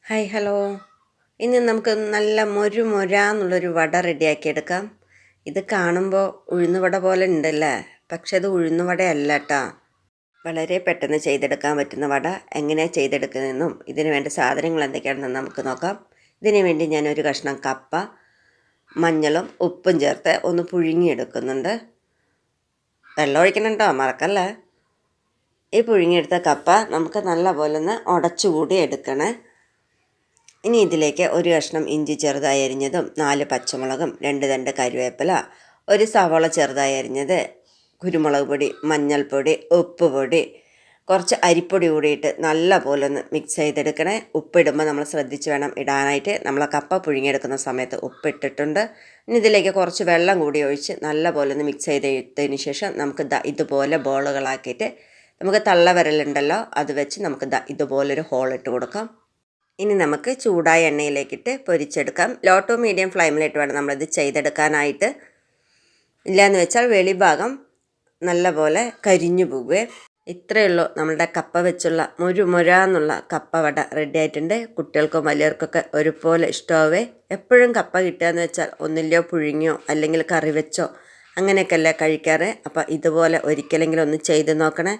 Hi hello. ഇന്ന് നമുക്ക് നല്ല മൊരാന്നുള്ളൊരു വട റെഡിയാക്കി എടുക്കാം. ഇത് കാണുമ്പോൾ ഉഴുന്നുവട പോലെ ഉണ്ടല്ലേ, പക്ഷെ അത് ഉഴുന്നുവടയല്ല കേട്ടോ. വളരെ പെട്ടെന്ന് ചെയ്തെടുക്കാൻ പറ്റുന്ന വട എങ്ങനെയാണ് ചെയ്തെടുക്കുന്നതെന്നും ഇതിന് വേണ്ട സാധനങ്ങൾ എന്തൊക്കെയാണെന്ന് നമുക്ക് നോക്കാം. ഇതിനു വേണ്ടി ഞാനൊരു കഷ്ണം കപ്പ മഞ്ഞളും ഉപ്പും ചേർത്ത് ഒന്ന് പുഴുങ്ങിയെടുക്കുന്നുണ്ട്. വെള്ളം ഒഴിക്കണം കേട്ടോ, മറക്കല്ലേ. ഈ പുഴുങ്ങിയെടുത്ത കപ്പ നമുക്ക് നല്ലപോലെ ഒന്ന് ഉടച്ചുകൂടി എടുക്കണേ. ഇനി ഇതിലേക്ക് ഒരു കഷ്ണം ഇഞ്ചി ചെറുതായി അരിഞ്ഞതും 4 പച്ചമുളകും 2 തണ്ട് കറിവേപ്പില, ഒരു സവാള ചെറുതായി അരിഞ്ഞത്, കുരുമുളക് പൊടി, മഞ്ഞൾപ്പൊടി, ഉപ്പ് പൊടി, കുറച്ച് അരിപ്പൊടി കൂടിയിട്ട് നല്ല പോലെ ഒന്ന് മിക്സ് ചെയ്തെടുക്കണേ. ഉപ്പിടുമ്പോൾ നമ്മൾ ശ്രദ്ധിച്ച് വേണം ഇടാനായിട്ട്. നമ്മൾ കപ്പ പുഴുങ്ങിയെടുക്കുന്ന സമയത്ത് ഉപ്പിട്ടിട്ടുണ്ട്. ഇനി ഇതിലേക്ക് കുറച്ച് വെള്ളം കൂടി ഒഴിച്ച് നല്ല പോലെ ഒന്ന് മിക്സ് ചെയ്തെടുത്തതിന് ശേഷം നമുക്ക് ഇതുപോലെ ബോളുകളാക്കിയിട്ട് നമുക്ക് തള്ളവിരലുണ്ടല്ലോ അത് വെച്ച് നമുക്ക് ഇതുപോലൊരു ഹോൾ ഇട്ട് കൊടുക്കാം. ഇനി നമുക്ക് ചൂടായ എണ്ണയിലേക്കിട്ട് പൊരിച്ചെടുക്കാം. ലോ ടു മീഡിയം ഫ്ലെയിമിലിട്ട് വേണം നമ്മളിത് ചെയ്തെടുക്കാനായിട്ട്. ഇല്ലയെന്ന് വെച്ചാൽ വെളിഭാഗം നല്ലപോലെ കരിഞ്ഞു പോകുകയെ. ഇത്രയേ ഉള്ളൂ നമ്മളുടെ കപ്പ വെച്ചുള്ള മൊരാന്നുള്ള കപ്പ വട റെഡി ആയിട്ടുണ്ട്. കുട്ടികൾക്കും വലിയവർക്കൊക്കെ ഒരുപോലെ ഇഷ്ടമാവേ. എപ്പോഴും കപ്പ കിട്ടുകയെന്ന് വെച്ചാൽ ഒന്നില്ലയോ പുഴുങ്ങിയോ അല്ലെങ്കിൽ കറി വെച്ചോ അങ്ങനെയൊക്കെയല്ലേ കഴിക്കാറ്. അപ്പോൾ ഇതുപോലെ ഒരിക്കലെങ്കിലും ഒന്ന് ചെയ്ത് നോക്കണേ.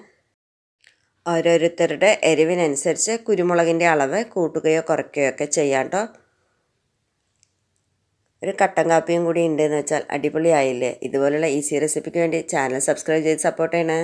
ഓരോരുത്തരുടെ എരിവിനനുസരിച്ച് കുരുമുളകിൻ്റെ അളവ് കൂട്ടുകയോ കുറയ്ക്കുകയോ ഒക്കെ ചെയ്യാം കേട്ടോ. ഒരു കട്ടൻ കാപ്പിയും കൂടി ഉണ്ടെന്ന് വെച്ചാൽ അടിപൊളിയായില്ലേ. ഇതുപോലുള്ള ഈസി റെസിപ്പിക്ക് വേണ്ടി ചാനൽ സബ്സ്ക്രൈബ് ചെയ്ത് സപ്പോർട്ട് ചെയ്യണേ.